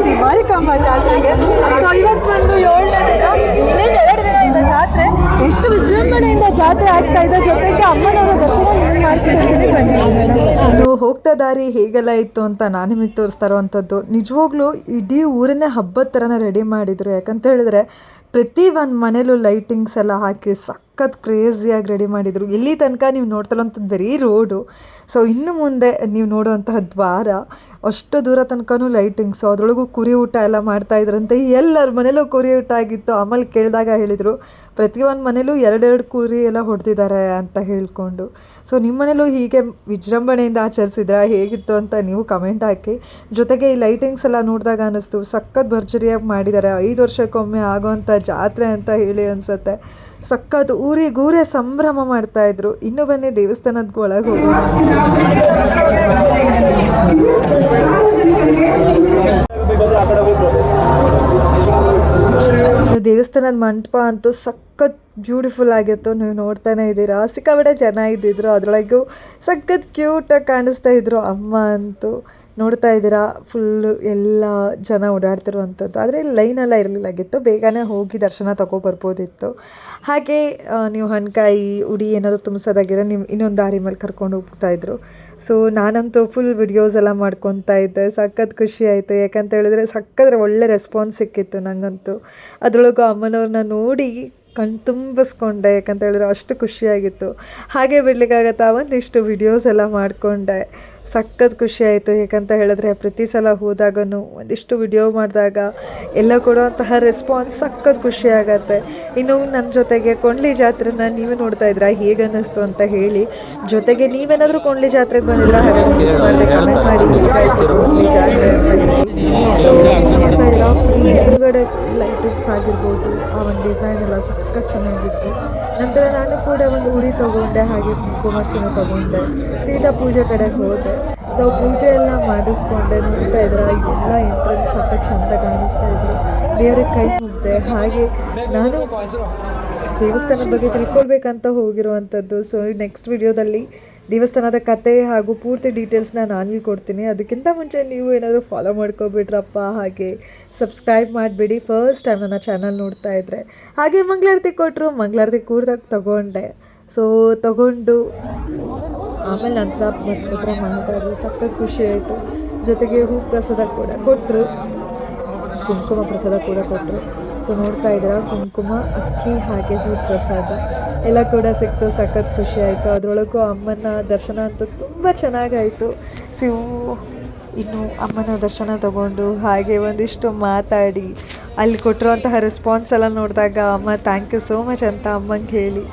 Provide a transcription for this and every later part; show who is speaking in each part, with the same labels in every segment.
Speaker 1: ಶ್ರೀ ಮಾರಿಕಾಂಬಾ ಜಾತ್ರೆಗೆ. ಸೊ ಇವತ್ತು ಬಂದು 7ನೇ ದಿನ, ಇನ್ನೇನು 2 ದಿನ ಇದೆ ಜಾತ್ರೆ. ಎಷ್ಟು ವಿಜೃಂಭಣೆಯಿಂದ ಜಾತ್ರೆ ಆಗ್ತಾ ಇದೆ, ಜೊತೆಗೆ ಅಮ್ಮನವರ ದರ್ಶನ ನಿಮಗೆ ಮಾಡಿಸ್ಕೊಡ್ತೀನಿ ಬನ್ನಿ. ನಾನು ಹೋಗ್ತಾ ದಾರಿ ಹೇಗೆಲ್ಲ ಇತ್ತು ಅಂತ ನಾನು ನಿಮಗೆ ತೋರಿಸ್ತಾ ಇರೋವಂಥದ್ದು. ನಿಜವಾಗ್ಲೂ ಇಡೀ ಊರನ್ನೇ ಹಬ್ಬದ ಥರನೇ ರೆಡಿ ಮಾಡಿದರು. ಯಾಕಂತ ಹೇಳಿದ್ರೆ ಪ್ರತಿ ಒಂದು ಮನೇಲೂ ಲೈಟಿಂಗ್ಸ್ ಎಲ್ಲ ಹಾಕಿ ಸಖತ್ ಕ್ರೇಜಿಯಾಗಿ ರೆಡಿ ಮಾಡಿದರು. ಇಲ್ಲಿ ತನಕ ನೀವು ನೋಡ್ತಿರೋಂಥದ್ದು ಬರೀ ರೋಡು. ಸೊ ಇನ್ನು ಮುಂದೆ ನೀವು ನೋಡುವಂತಹ ದ್ವಾರ, ಅಷ್ಟು ದೂರ ತನಕನೂ ಲೈಟಿಂಗ್ಸು, ಅದರೊಳಗೂ ಕುರಿ ಊಟ ಎಲ್ಲ ಮಾಡ್ತಾಯಿದ್ರಂತೆ. ಎಲ್ಲರ ಮನೇಲೂ ಕುರಿ ಊಟ ಆಗಿತ್ತು. ಆಮೇಲೆ ಕೇಳಿದಾಗ ಹೇಳಿದರು ಪ್ರತಿಯೊಂದು ಮನೇಲೂ 2 ಕುರಿ ಎಲ್ಲ ಹೊಡೆದಿದ್ದಾರೆ ಅಂತ ಹೇಳ್ಕೊಂಡು. ಸೊ ನಿಮ್ಮ ಮನೇಲೂ ಹೀಗೆ ವಿಜೃಂಭಣೆಯಿಂದ ಆಚರಿಸಿದ್ರಾ, ಹೇಗಿತ್ತು ಅಂತ ನೀವು ಕಮೆಂಟ್ ಹಾಕಿ. ಜೊತೆಗೆ ಈ ಲೈಟಿಂಗ್ಸ್ ಎಲ್ಲ ನೋಡಿದಾಗ ಅನ್ನಿಸ್ತು ಸಖತ್ ಭರ್ಜರಿಯಾಗಿ ಮಾಡಿದ್ದಾರೆ. 5 ವರ್ಷಕ್ಕೊಮ್ಮೆ ಆಗೋವಂಥ ಜಾತ್ರೆ ಅಂತ ಹೇಳಿ ಅನಿಸುತ್ತೆ. ಸಖತ್ ಊರಿಗೂರೇ ಸಂಭ್ರಮ ಮಾಡ್ತಾಯಿದ್ರು. ಇನ್ನು ಬನ್ನಿ ದೇವಸ್ಥಾನದ ಒಳಗೆ ಹೋಗೋಣ. ದೇವಸ್ಥಾನದ ಮಂಟಪ ಅಂತೂ ಸಖತ್ ಬ್ಯೂಟಿಫುಲ್ ಆಗಿತ್ತು. ನೀವು ನೋಡ್ತಾನೆ ಇದ್ದೀರಾ, ಸಿಕ್ಕಾಪಟ್ಟೆ ಜನ ಇದ್ದಿದ್ರು. ಅದರೊಳಗೂ ಸಖತ್ ಕ್ಯೂಟಾಗಿ ಕಾಣಿಸ್ತಾ ಇದ್ರು ಅಮ್ಮ ಅಂತೂ. ನೋಡ್ತಾ ಇದ್ದೀರಾ ಫುಲ್ಲು ಎಲ್ಲ ಜನ ಓಡಾಡ್ತಿರುವಂಥದ್ದು. ಆದರೆ ಲೈನೆಲ್ಲ ಇರಲಿಲ್ಲಾಗಿತ್ತು, ಬೇಗನೆ ಹೋಗಿ ದರ್ಶನ ತೊಗೊಬರ್ಬೋದಿತ್ತು. ಹಾಗೆ ನೀವು ಹಣ್ಕಾಯಿ ಉಡಿ ಏನಾದರೂ ತುಂಬಿಸೋದಾಗಿರೋ ನೀವು ಇನ್ನೊಂದು ದಾರಿ ಮೇಲೆ ಕರ್ಕೊಂಡು ಹೋಗ್ತಾಯಿದ್ರು. ಸೊ ನಾನಂತೂ ಫುಲ್ ವಿಡಿಯೋಸ್ ಎಲ್ಲ ಮಾಡ್ಕೊತಾ ಇದ್ದೆ. ಸಖತ್ ಖುಷಿ ಆಯಿತು. ಯಾಕಂತ ಹೇಳಿದ್ರೆ ಸಖತ್ ಒಳ್ಳೆ ರೆಸ್ಪಾನ್ಸ್ ಸಿಕ್ಕಿತ್ತು ನನಗಂತೂ. ಅದರೊಳಗೂ ಅಮ್ಮನವ್ರನ್ನ ನೋಡಿ ಕಣ್ ತುಂಬಿಸ್ಕೊಂಡೆ. ಯಾಕಂತ ಹೇಳಿದ್ರೆ ಅಷ್ಟು ಖುಷಿಯಾಗಿತ್ತು. ಹಾಗೆ ಬಿಡಲಿಕ್ಕಾಗತ್ತಾ, ಒಂದಿಷ್ಟು ವಿಡಿಯೋಸ್ ಎಲ್ಲ ಮಾಡಿಕೊಂಡೆ. ಸಖತ್ ಖುಷಿ ಆಯಿತು. ಯಾಕಂತ ಹೇಳಿದ್ರೆ ಪ್ರತಿ ಸಲ ಹೋದಾಗೂ ಒಂದಿಷ್ಟು ವಿಡಿಯೋ ಮಾಡಿದಾಗ ಎಲ್ಲ ಕೊಡುವಂತಹ ರೆಸ್ಪಾನ್ಸ್ ಸಖತ್ ಖುಷಿ ಆಗುತ್ತೆ. ಇನ್ನು ನನ್ನ ಜೊತೆಗೆ ಕೊಂಡ್ಲಿ ಜಾತ್ರೆನ ನೀವೇ ನೋಡ್ತಾ ಇದ್ರಾ, ಹೇಗೆ ಅನ್ನಿಸ್ತು ಅಂತ ಹೇಳಿ. ಜೊತೆಗೆ ನೀವೇನಾದರೂ ಕೊಂಡ್ಲಿ ಜಾತ್ರೆಗೆ ಬಂದಿದ್ರೆ ಹಾಗಾಗಿ ಮಿಸ್ ಮಾಡಿದೆ ಕಮೆಂಟ್ ಮಾಡಿ ಕೊಂಡ್ಲಿ ಜಾತ್ರೆ ಅಂತ ಹೇಳಿ. ಸೊ ನೋಡ್ತಾ ಇದ್ದೀರಾ ಹೊರಗಡೆ ಲೈಟಿಂಗ್ಸ್ ಆಗಿರ್ಬೋದು, ಆ ಒಂದು ಡಿಸೈನ್ ಎಲ್ಲ ಸಖತ್ ಚೆನ್ನಾಗಿತ್ತು. ನಂತರ ನಾನು ಕೂಡ ಒಂದು ಉಡಿ ತೊಗೊಂಡೆ, ಹಾಗೆ ಕುಂಕುಮಾರ್ಚನೆ ತೊಗೊಂಡೆ. ಸೀದಾ ಪೂಜೆ ಕಡೆಗೆ ಹೋದೆ. ಸೊ ಪೂಜೆ ಎಲ್ಲ ಮಾಡಿಸ್ಕೊಂಡೆ. ನೋಡ್ತಾ ಇದ್ರೆ ಎಲ್ಲ ಎಂಟ್ರೆನ್ಸ್ ಸಖತ್ ಚೆಂದ ಕಾಣಿಸ್ತಾ ಇದ್ರು. ದೇವ್ರಿಗೆ ಕೈ ಮುಗ್ದೆ. ಹಾಗೆ ನಾನು ದೇವಸ್ಥಾನದ ಬಗ್ಗೆ ತಿಳ್ಕೊಳ್ಬೇಕಂತ ಹೋಗಿರುವಂಥದ್ದು. ಸೊ ನೆಕ್ಸ್ಟ್ ವಿಡಿಯೋದಲ್ಲಿ ದೇವಸ್ಥಾನದ ಕತೆ ಹಾಗೂ ಪೂರ್ತಿ ಡೀಟೇಲ್ಸ್ನ ನಾನು ಕೊಡ್ತೀನಿ. ಅದಕ್ಕಿಂತ ಮುಂಚೆ ನೀವು ಏನಾದರೂ ಫಾಲೋ ಮಾಡ್ಕೊಬಿಟ್ರಪ್ಪ, ಹಾಗೆ ಸಬ್ಸ್ಕ್ರೈಬ್ ಮಾಡಿಬಿಡಿ ಫಸ್ಟ್ ಟೈಮ್ ನನ್ನ ಚಾನಲ್ ನೋಡ್ತಾ ಇದ್ದರೆ. ಹಾಗೆ ಮಂಗಳಾರತಿ ಕೊಟ್ಟರು, ಮಂಗಳಾರತಿ ಕೂರ್ದಾಗ ತೊಗೊಂಡೆ. ಸೊ ತೊಗೊಂಡು ಆಮೇಲೆ ನಂತರ ಭಟ್ರ ಹತ್ರ ಮಾತಾಡಿ ಸಖತ್ ಖುಷಿ ಆಯಿತು. ಜೊತೆಗೆ ಹೂ ಪ್ರಸಾದ ಕೂಡ ಕೊಟ್ಟರು, ಕುಂಕುಮ ಪ್ರಸಾದ ಕೂಡ ಕೊಟ್ಟರು. ಸೊ ನೋಡ್ತಾ ಇದ್ದೀರಾ ಕುಂಕುಮ, ಅಕ್ಕಿ ಹಾಗೆ ಹೂ ಪ್ರಸಾದ ಎಲ್ಲ ಕೂಡ ಸಿಕ್ತು. ಸಖತ್ ಖುಷಿ ಆಯಿತು. ಅದರೊಳಗೂ ಅಮ್ಮನ ದರ್ಶನ ಅಂತೂ ತುಂಬ ಚೆನ್ನಾಗಾಯಿತು. ಸೊ ಇನ್ನು ಅಮ್ಮನ ದರ್ಶನ ತಗೊಂಡು ಹಾಗೆ ಒಂದಿಷ್ಟು ಮಾತಾಡಿ ಅಲ್ಲಿ ಕೊಟ್ಟಿರುವಂತಹ ರೆಸ್ಪಾನ್ಸ್ ಎಲ್ಲ ನೋಡಿದಾಗ ಅಮ್ಮ ಥ್ಯಾಂಕ್ ಯು ಸೋ ಮಚ್ ಅಂತ ಅಮ್ಮಂಗೆ ಹೇಳಿ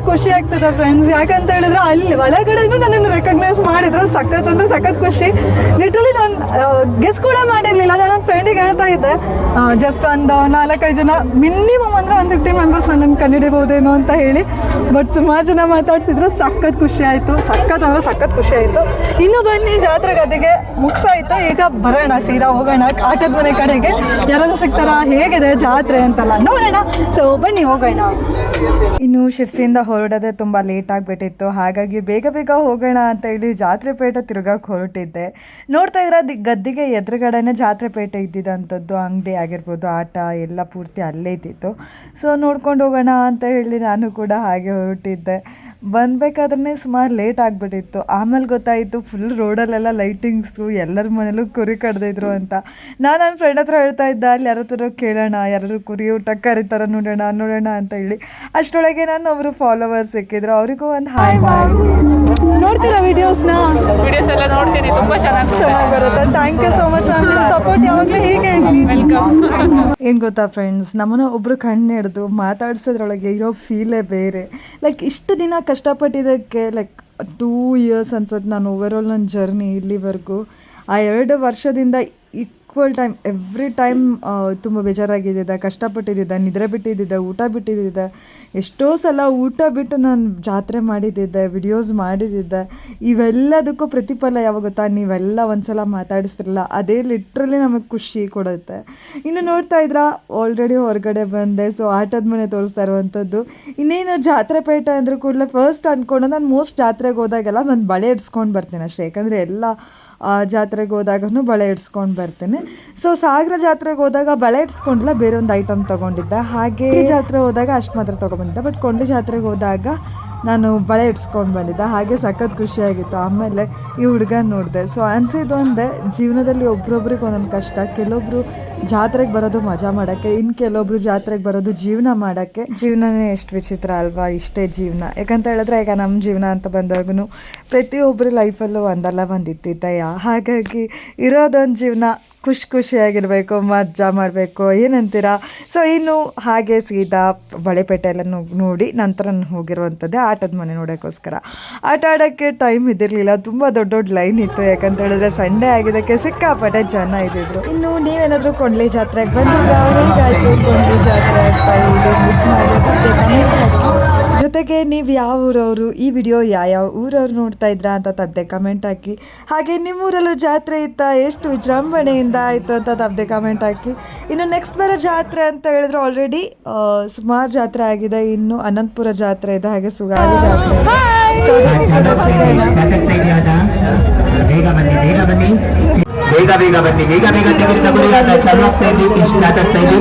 Speaker 1: ಖುಷಿ ಆಗ್ತದೆ ಫ್ರೆಂಡ್ಸ್. ಯಾಕಂತ ಹೇಳಿದ್ರೆ ಅಲ್ಲಿ ಒಳಗಡೆನೂ ನನ್ನನ್ನು ರೆಕಗ್ನೈಸ್ ಮಾಡಿದ್ರು. ಸಖತ್ ಅಂದರೆ ಸಖತ್ ಖುಷಿ. ಲಿಟ್ರಲಿ ನಾನು ಗೆಸ್ ಕೂಡ ಮಾಡಿರಲಿಲ್ಲ. ನಾನು ನನ್ನ ಫ್ರೆಂಡಿಗೆ ಹೇಳ್ತಾ ಇದ್ದೆ, ಜಸ್ಟ್ ಒಂದು 4-5 ಜನ ಮಿನಿಮಮ್ ಅಂದರೆ 150 ಮೆಂಬರ್ಸ್ ನನ್ನನ್ನು ಕಂಡುಹಿಡಿಬೋದೇನೋ ಅಂತ ಹೇಳಿ. ಬಟ್ ಸುಮಾರು ಜನ ಮಾತಾಡ್ಸಿದ್ರು. ಸಖತ್ ಖುಷಿ ಆಯಿತು. ಸಖತ್ ಅಂದರೆ ಸಖತ್ ಖುಷಿ ಆಯಿತು. ಇನ್ನು ಬನ್ನಿ ಜಾತ್ರೆ ಗದಿಗೆ ಮುಗಿಸಾಯಿತು. ಈಗ ಬರೋಣ, ಸೀದಾ ಹೋಗೋಣ ಆಟದ ಮನೆ ಕಡೆಗೆ. ಯಾರಾದರೂ ಸಿಗ್ತಾರಾ, ಹೇಗಿದೆ ಜಾತ್ರೆ ಅಂತೆಲ್ಲ ನೋಡೋಣ. ಸೊ ಬನ್ನಿ ಹೋಗೋಣ. ಇನ್ನು ಶಿರ್ಸಿಯಿಂದ ಹೊರಡೋದೆ ತುಂಬ ಲೇಟ್ ಆಗಿಬಿಟ್ಟಿತ್ತು. ಹಾಗಾಗಿ ಬೇಗ ಬೇಗ ಹೋಗೋಣ ಅಂತ ಹೇಳಿ ಜಾತ್ರೆ ಪೇಟೆ ತಿರುಗಕ್ಕೆ ಹೊರಟಿದ್ದೆ. ನೋಡ್ತಾ ಇರೋ ಗದ್ದಿಗೆ ಎದುರುಗಡೆನೇ ಜಾತ್ರೆ ಪೇಟೆ ಇದ್ದಿದ್ದಂಥದ್ದು. ಅಂಗಡಿ ಆಗಿರ್ಬೋದು, ಆಟ ಎಲ್ಲ ಪೂರ್ತಿ ಅಲ್ಲೇ ಇದ್ದಿತ್ತು. ಸೊ ನೋಡ್ಕೊಂಡು ಹೋಗೋಣ ಅಂತ ಹೇಳಿ ನಾನು ಕೂಡ ಹಾಗೆ ಹೊರಟಿದ್ದೆ. ಬಂದಬೇಕಾದ್ರೆ ಸುಮಾರು ಲೇಟ್ ಆಗಿಬಿಟ್ಟಿತ್ತು. ಆಮೇಲೆ ಗೊತ್ತಾಯಿತು ಫುಲ್ ರೋಡಲ್ಲೆಲ್ಲ ಲೈಟಿಂಗ್ಸು, ಎಲ್ಲರ ಮನೇಲೂ ಕುರಿ ಕಡ್ದಿದ್ರು ಅಂತ. ನಾನು ನನ್ನ ಫ್ರೆಂಡ್ ಹತ್ರ ಹೇಳ್ತಾ ಇದ್ದೆ, ಅಲ್ಲಿ ಯಾರ ಹತ್ರ ಕೇಳೋಣ, ಯಾರು ಕುರಿ ಊಟ ಕರೀತಾರ ನೋಡೋಣ ಅಂತ ಹೇಳಿ. ಅಷ್ಟರೊಳಗೆ ನಾನು ಒಬ್ಬರು ಫಾಲೋವರ್ಸ್ ಸಿಕ್ಕಿದ್ರು. ಅವರಿಗೂ ಒಂದು ಹಾಯ್ ಮಾಡಿ. ನೋಡ್ತೀರಾ ವಿಡಿಯೋಸ್ ಎಲ್ಲ ನೋಡ್ತೀನಿ, ತುಂಬ ಚೆನ್ನಾಗಿ ಬರುತ್ತೆ. Thank you so much ma'am. ನಿಮ್ಮ ಸಪೋರ್ಟ್ ಯಾವಾಗಲೂ ಹೀಗೆ ವೆಲ್ಕಮ್. ಏನು ಗೊತ್ತಾ ಫ್ರೆಂಡ್ಸ್, ನಮ್ಮನ್ನು ಒಬ್ಬರು ಕಣ್ಣು ಹಿಡಿದು ಮಾತಾಡ್ಸೋದ್ರೊಳಗೆ ಇರೋ ಫೀಲೇ ಬೇರೆ. ಲೈಕ್ ಇಷ್ಟು ದಿನ ಕಷ್ಟಪಟ್ಟಿದ್ದಕ್ಕೆ ಲೈಕ್ 2 ಇಯರ್ಸ್ ಅನ್ಸುತ್ತೆ ನಾನು ಓವರಾಲ್ ನನ್ನ ಜರ್ನಿ ಇಲ್ಲಿವರೆಗೂ. ಆ 2 ವರ್ಷದಿಂದ ಈಕ್ವಲ್ ಟೈಮ್ ಎವ್ರಿ ಟೈಮ್ ತುಂಬ ಬೇಜಾರಾಗಿದ್ದಿದ್ದೆ, ಕಷ್ಟಪಟ್ಟಿದ್ದಿದ್ದೆ, ನಿದ್ರೆ ಬಿಟ್ಟಿದ್ದಿದ್ದೆ, ಊಟ ಬಿಟ್ಟಿದ್ದಿದ್ದೆ. ಎಷ್ಟೋ ಸಲ ಊಟ ಬಿಟ್ಟು ನಾನು ಜಾತ್ರೆ ಮಾಡಿದ್ದಿದ್ದೆ, ವಿಡಿಯೋಸ್ ಮಾಡಿದ್ದಿದ್ದೆ. ಇವೆಲ್ಲದಕ್ಕೂ ಪ್ರತಿಫಲ ಯಾವಾಗ ಗೊತ್ತಾ, ನೀವೆಲ್ಲ ಒಂದ್ಸಲ ಮಾತಾಡಿಸ್ತಿರಲ್ಲ, ಅದೇ ಲಿಟ್ರಲಿ ನಮಗೆ ಖುಷಿ ಕೊಡುತ್ತೆ. ಇನ್ನು ನೋಡ್ತಾ ಇದ್ರಾ, ಆಲ್ರೆಡಿ ಹೊರಗಡೆ ಬಂದೆ. ಸೊ ಆಟದ ಮನೆ ತೋರಿಸ್ತಾ ಇರುವಂಥದ್ದು. ಇನ್ನೇನು ಜಾತ್ರೆ ಪೇಟ ಅಂದರೂ ಕೂಡಲೇ ಫಸ್ಟ್ ಅಂದ್ಕೊಂಡು ನಾನು ಮೋಸ್ಟ್ ಜಾತ್ರೆಗೆ ಹೋದಾಗೆಲ್ಲ ಒಂದು ಬಳೆ ಇಡ್ಸ್ಕೊಂಡು ಬರ್ತೀನಿ ಅಷ್ಟೇ. ಯಾಕಂದರೆ ಎಲ್ಲ ಜಾತ್ರೆಗೆ ಹೋದಾಗೂ ಬಳೆ ಇಡ್ಸ್ಕೊಂಡು ಬರ್ತೇನೆ. ಸೊ ಸಾಗರ ಜಾತ್ರೆಗೆ ಹೋದಾಗ ಬಳೆ ಇಡ್ಸ್ಕೊಂಡಿಲ್ಲ, ಬೇರೆ ಒಂದು ಐಟಮ್ ತೊಗೊಂಡಿದ್ದೆ. ಹಾಗೆ ಜಾತ್ರೆ ಹೋದಾಗ ಅಷ್ಟು ಮಾತ್ರ ತೊಗೊಂಡ್ಬಂದಿದ್ದೆ. ಬಟ್ ಕೊಂಡಿ ಜಾತ್ರೆಗೆ ಹೋದಾಗ ನಾನು ಬಳೆ ಇಡ್ಸ್ಕೊಂಡು ಬಂದಿದ್ದೆ. ಹಾಗೆ ಸಖತ್ ಖುಷಿಯಾಗಿತ್ತು. ಆಮೇಲೆ ಈ ಹುಡುಗನ ನೋಡಿದೆ. ಸೊ ಅನಿಸಿದ್ದು ಒಂದೇ, ಜೀವನದಲ್ಲಿ ಒಬ್ರೊಬ್ರಿಗೆ ಒಂದೊಂದು ಕಷ್ಟ. ಕೆಲವೊಬ್ರು ಜಾತ್ರೆಗೆ ಬರೋದು ಮಜಾ ಮಾಡೋಕ್ಕೆ, ಇನ್ನು ಕೆಲವೊಬ್ರು ಜಾತ್ರೆಗೆ ಬರೋದು ಜೀವನ ಮಾಡೋಕ್ಕೆ. ಜೀವನನೇ ಎಷ್ಟು ವಿಚಿತ್ರ ಅಲ್ವಾ, ಇಷ್ಟೇ ಜೀವನ. ಯಾಕಂತ ಹೇಳಿದ್ರೆ ಈಗ ನಮ್ಮ ಜೀವನ ಅಂತ ಬಂದಾಗೂ ಪ್ರತಿಯೊಬ್ಬರ ಲೈಫಲ್ಲೂ ಒಂದಲ್ಲ ಒಂದು ಇದ್ದಿದ್ದೆಯಾ. ಹಾಗಾಗಿ ಇರೋದೊಂದು ಜೀವನ, ಖುಷಿಯಾಗಿರಬೇಕು, ಮಜಾ ಮಾಡಬೇಕು, ಏನಂತೀರಾ. ಸೊ ಇನ್ನು ಹಾಗೆ ಸೀದಾ ಬಳೆಪೇಟೆ ಎಲ್ಲ ನೋಡಿ ನಂತರ ನಾನು ಹೋಗಿರುವಂಥದ್ದೇ ಆಟದ ಮನೆ ನೋಡೋಕ್ಕೋಸ್ಕರ. ಆಟ ಆಡೋಕ್ಕೆ ಟೈಮ್ ಇದ್ದಿರಲಿಲ್ಲ, ತುಂಬ ದೊಡ್ಡ ಲೈನ್ ಇತ್ತು. ಯಾಕಂತ ಹೇಳಿದ್ರೆ ಸಂಡೇ ಆಗಿದ್ದಕ್ಕೆ ಸಿಕ್ಕಾಪಟ್ಟೆ ಜನ ಇದ್ದಿದ್ರು. ಇನ್ನು ನೀವೇನಾದರೂ ಕೊಂಡ್ಲಿ ಜಾತ್ರೆಗೆ ಬಂದಿಲ್ಲ, ಹೇಗಾಯಿತು ಕೊಂಡ್ಲಿ ಜಾತ್ರೆ ಅಂತ ಹೇಳಿ ಮಿಸ್ ಮಾಡಿ ಜೊತೆಗೆ ನೀವು ಯಾವ ಊರವರು, ಈ ವಿಡಿಯೋ ಯಾವ ಊರವ್ರು ನೋಡ್ತಾ ಇದ್ರಾ ಅಂತ ತಪ್ಪದೆ ಕಮೆಂಟ್ ಹಾಕಿ. ಹಾಗೆ ನಿಮ್ಮೂರಲ್ಲೂ ಜಾತ್ರೆ ಇತ್ತಾ, ಎಷ್ಟು ವಿಜೃಂಭಣೆಯಿಂದ ಆಯಿತು ಅಂತ ತಪ್ಪದೆ ಕಮೆಂಟ್ ಹಾಕಿ. ಇನ್ನು ನೆಕ್ಸ್ಟ್ ಬರೋ ಜಾತ್ರೆ ಅಂತ ಹೇಳಿದ್ರೆ ಆಲ್ರೆಡಿ ಸುಮಾರು ಜಾತ್ರೆ ಆಗಿದೆ. ಇನ್ನು ಅನಂತಪುರ ಜಾತ್ರೆ ಇದೆ, ಹಾಗೆ ಸುಗಾಲಿ ಜಾತ್ರೆ ಇದೆ.
Speaker 2: ಬೇಗ ಬೇಗ ಬನ್ನಿ, ಬೇಗ ಬೇಗ ತೆಗೆದು ತಗೊಳ್ಳಿ. ಚಾಲು ಆಗ್ತಾ ಇದೆ, ಸ್ಟಾರ್ಟ್ ಆಗ್ತಾ ಇದೆ,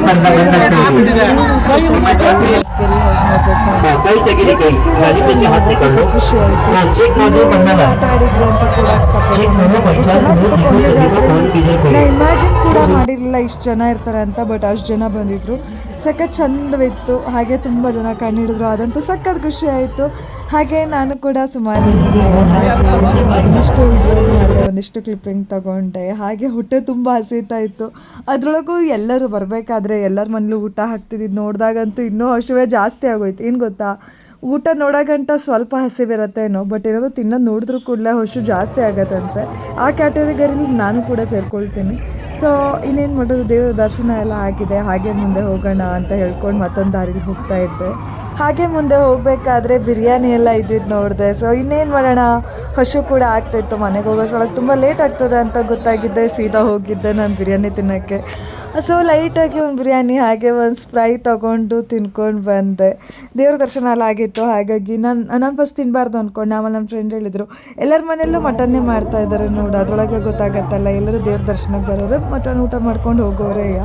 Speaker 2: ಕೈ ತೆಗಿರಿ, ಕೈ ಚಾಲಿ ಬಿಸಿ ಹಾಕಿಕೊಂಡು ಚೆಕ್ ಮಾಡಿ ಬಂದಲ್ಲ.
Speaker 1: ನಾ ಇಮ್ಯಾಜಿನ್ ಕೂಡ ಮಾಡಿರಲಿಲ್ಲ ಇಷ್ಟು ಜನ ಇರ್ತಾರೆ ಅಂತ. ಬಟ್ ಅಷ್ಟು ಜನ ಬಂದಿದ್ರು, ಸಖತ್ ಚಂದವಿತ್ತು. ಹಾಗೆ ತುಂಬ ಜನ ಕಂಡಿಡಿದ್ರು, ಅದಂತೂ ಸಖತ್ ಖುಷಿ ಆಯಿತು. ಹಾಗೆ ನಾನು ಕೂಡ ಸುಮಾರು ಒಂದಿಷ್ಟು ವಿಡಿಯೋಸ್ ಮಾಡಿದೆ, ಒಂದಿಷ್ಟು ಕ್ಲಿಪ್ಪಿಂಗ್ ತಗೊಂಡೆ. ಹಾಗೆ ಹೊಟ್ಟೆ ತುಂಬ ಹಸಿತಾ ಇತ್ತು. ಅದರೊಳಗೂ ಎಲ್ಲರೂ ಬರಬೇಕಾದ್ರೆ ಎಲ್ಲರ ಮನೇಲೂ ಊಟ ಹಾಕ್ತಿದ್ದು ನೋಡಿದಾಗಂತೂ ಇನ್ನೂ ಹಸಿವೆ ಜಾಸ್ತಿ ಆಗೋಯ್ತು. ಏನು ಗೊತ್ತಾ, ಊಟ ನೋಡೋಗಂಟ ಸ್ವಲ್ಪ ಹಸಿವಿರತ್ತೇನೋ, ಬಟ್ ಏನಾದರೂ ತಿನ್ನೋದು ನೋಡಿದ್ರೂ ಕೂಡಲೇ ಹಸು ಜಾಸ್ತಿ ಆಗತ್ತಂತೆ. ಆ ಕ್ಯಾಟಗರಿಲಿ ನಾನು ಕೂಡ ಸೇರ್ಕೊಳ್ತೀನಿ. ಸೊ ಇನ್ನೇನು ಮಾಡೋದು, ದೇವರ ದರ್ಶನ ಎಲ್ಲ ಆಗಿದೆ. ಹಾಗೆ ಮುಂದೆ ಹೋಗೋಣ ಅಂತ ಹೇಳ್ಕೊಂಡು ಮತ್ತೊಂದು ದಾರಿಲಿ ಹೋಗ್ತಾ ಇದ್ದೆ. ಹಾಗೆ ಮುಂದೆ ಹೋಗಬೇಕಾದ್ರೆ ಬಿರಿಯಾನಿ ಎಲ್ಲ ಇದ್ದಿದ್ದು ನೋಡಿದೆ. ಸೊ ಇನ್ನೇನು ಮಾಡೋಣ, ಹಸು ಕೂಡ ಆಗ್ತಾಯಿತ್ತು. ಮನೆಗೆ ಹೋಗೋಷ್ರೊಳಗೆ ತುಂಬ ಲೇಟ್ ಆಗ್ತದೆ ಅಂತ ಗೊತ್ತಾಗಿದ್ದೆ, ಸೀದಾ ಹೋಗಿದ್ದೆ ನಾನು ಬಿರಿಯಾನಿ ತಿನ್ನೋಕ್ಕೆ. ಸೊ ಲೈಟಾಗಿ ಒಂದು ಬಿರಿಯಾನಿ ಹಾಗೆ ಒಂದು ಸ್ಪ್ರೈ ತೊಗೊಂಡು ತಿನ್ಕೊಂಡು ಬಂದೆ. ದೇವ್ರ ದರ್ಶನ ಎಲ್ಲ ಆಗಿತ್ತು. ಹಾಗಾಗಿ ನಾನು ಫಸ್ಟ್ ತಿನ್ನಬಾರ್ದು ಅಂದ್ಕೊಂಡೆ. ಆಮೇಲೆ ನಮ್ಮ ಫ್ರೆಂಡ್ ಹೇಳಿದರು, ಎಲ್ಲರ ಮನೆಯಲ್ಲೂ ಮಟನ್ನೇ ಮಾಡ್ತಾಯಿದ್ದಾರೆ ನೋಡು, ಅದರೊಳಗೆ ಗೊತ್ತಾಗತ್ತಲ್ಲ, ಎಲ್ಲರೂ ದೇವ್ರ ದರ್ಶನಕ್ಕೆ ಬರೋರು ಮಟನ್ ಊಟ ಮಾಡ್ಕೊಂಡು ಹೋಗೋರೆಯ,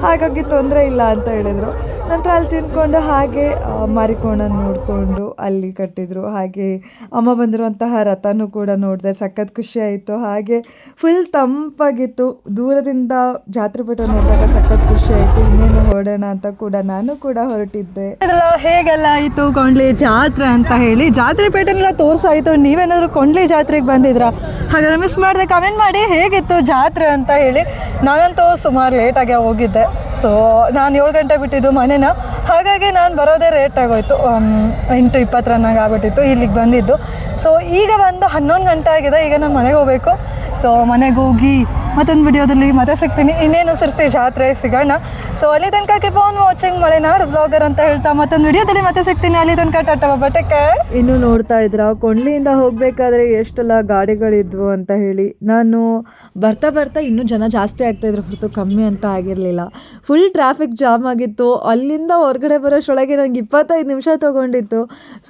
Speaker 1: ಹಾಗಾಗಿ ತೊಂದರೆ ಇಲ್ಲ ಅಂತ ಹೇಳಿದರು. ನಂತರ ಅಲ್ಲಿ ತಿನ್ಕೊಂಡು ಹಾಗೆ ಮಾರಿಕೋಣನ ನೋಡಿಕೊಂಡು ಅಲ್ಲಿ ಕಟ್ಟಿದ್ರು. ಹಾಗೆ ಅಮ್ಮ ಬಂದಿರುವಂತಹ ರಥನೂ ಕೂಡ ನೋಡಿದೆ, ಸಖತ್ ಖುಷಿ ಆಯಿತು. ಹಾಗೆ ಫುಲ್ ತಂಪಾಗಿತ್ತು. ದೂರದಿಂದ ಜಾತ್ರೆ ಪೇಟ ನೋಡಿದಾಗ ಸಖತ್ ಖುಷಿ ಆಯಿತು. ಇನ್ನೇನು ಹೊರಡೋಣ ಅಂತ ಕೂಡ ನಾನು ಕೂಡ ಹೊರಟಿದ್ದೆ. ಹೇಗೆಲ್ಲ ಆಯಿತು ಕೊಂಡ್ಲಿ ಜಾತ್ರೆ ಅಂತ ಹೇಳಿ, ಜಾತ್ರೆ ಪೇಟೆನೆಲ್ಲ ತೋರಿಸಾಯಿತು. ನೀವೇನಾದರೂ ಕೊಂಡ್ಲಿ ಜಾತ್ರೆಗೆ ಬಂದಿದ್ರಾ? ಹಾಗಾದ್ರೆ ಮಿಸ್ ಮಾಡಿದೆ ಕಮೆಂಟ್ ಮಾಡಿ ಹೇಗಿತ್ತು ಜಾತ್ರೆ ಅಂತ ಹೇಳಿ. ನಾನಂತೂ ಸುಮಾರು ಲೇಟಾಗೆ ಹೋಗಿದ್ದೆ. ಸೊ ನಾನು 7 ಗಂಟೆ ಬಿಟ್ಟಿದ್ದು ಮನೇನ, ಹಾಗಾಗಿ ನಾನು ಬರೋದೇ ಲೇಟ್ ಆಗೋಯ್ತು. 8:20 ರನ್ನಾಗ ಆಗ್ಬಿಟ್ಟಿತ್ತು ಇಲ್ಲಿಗೆ ಬಂದಿದ್ದು. ಸೊ ಈಗ ಬಂದು 11 ಗಂಟೆ ಆಗಿದೆ. ಈಗ ನಾನು ಮನೆಗೆ ಹೋಗಬೇಕು. ಸೊ ಮನೆಗೆ ಹೋಗಿ ಮತ್ತೊಂದು ವಿಡಿಯೋದಲ್ಲಿ ಮತ್ತೆ ಸಿಗ್ತೀನಿ. ಇನ್ನೇನು ಸಿರ್ಸಿ ಜಾತ್ರೆ ಸಿಗೋಣ. ಸೊ ಅಲ್ಲಿ ತನಕ keep on watching Malenadu blogger ಅಂತ ಹೇಳ್ತಾ ಮತ್ತೊಂದು ವಿಡಿಯೋದಲ್ಲಿ ಮತ್ತೆ ಸಿಗ್ತೀನಿ. ಅಲ್ಲಿ ತನಕ ಟಾಟಾ ಬಾಬಾ, ಟೇಕ್ ಕೇರ್. ಇನ್ನು ನೋಡ್ತಾ ಇದ್ರ ಕೊಂಡ್ಲಿಯಿಂದ ಹೋಗಬೇಕಾದ್ರೆ ಎಷ್ಟೆಲ್ಲ ಗಾಡಿಗಳಿದ್ವು ಅಂತ ಹೇಳಿ. ನಾನು ಬರ್ತಾ ಇನ್ನೂ ಜನ ಜಾಸ್ತಿ ಆಗ್ತಾಯಿದ್ರು ಹೊರತು ಕಮ್ಮಿ ಅಂತ ಆಗಿರಲಿಲ್ಲ. ಫುಲ್ ಟ್ರಾಫಿಕ್ ಜಾಮ್ ಆಗಿತ್ತು. ಅಲ್ಲಿಂದ ಹೊರಗಡೆ ಬರೋಷ್ಟೊಳಗೆ ನಂಗೆ 25 ನಿಮಿಷ ತೊಗೊಂಡಿತ್ತು.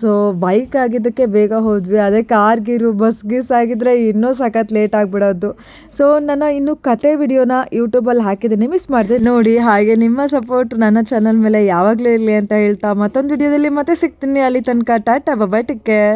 Speaker 1: ಸೊ ಬೈಕ್ ಆಗಿದ್ದಕ್ಕೆ ಬೇಗ ಹೋದ್ವಿ. ಅದೇ ಕಾರ್ಗಿರು ಬಸ್ ಗೀಸ್ ಆಗಿದ್ರೆ ಇನ್ನೂ ಸಖತ್ ಲೇಟ್ ಆಗಿಬಿಡೋದು. ಸೊ ನನ್ನ ಇನ್ನು ಕತೆ ವಿಡಿಯೋನ ಯೂಟ್ಯೂಬಲ್ಲಿ ಹಾಕಿದ್ದೀನಿ, ಮಿಸ್ ಮಾಡಿದೆ ನೋಡಿ. ಹಾಗೆ ನಿಮ್ಮ ಸಪೋರ್ಟ್ ನನ್ನ ಚಾನಲ್ ಮೇಲೆ ಯಾವಾಗಲೂ ಇರಲಿ ಅಂತ ಹೇಳ್ತಾ ಮತ್ತೊಂದು ವಿಡಿಯೋದಲ್ಲಿ ಮತ್ತೆ ಸಿಗ್ತೀನಿ. ಅಲ್ಲಿ ತನಕ ಟಾಟಾ ಬಾಬಾ, ಟೇಕ್ ಕೇರ್.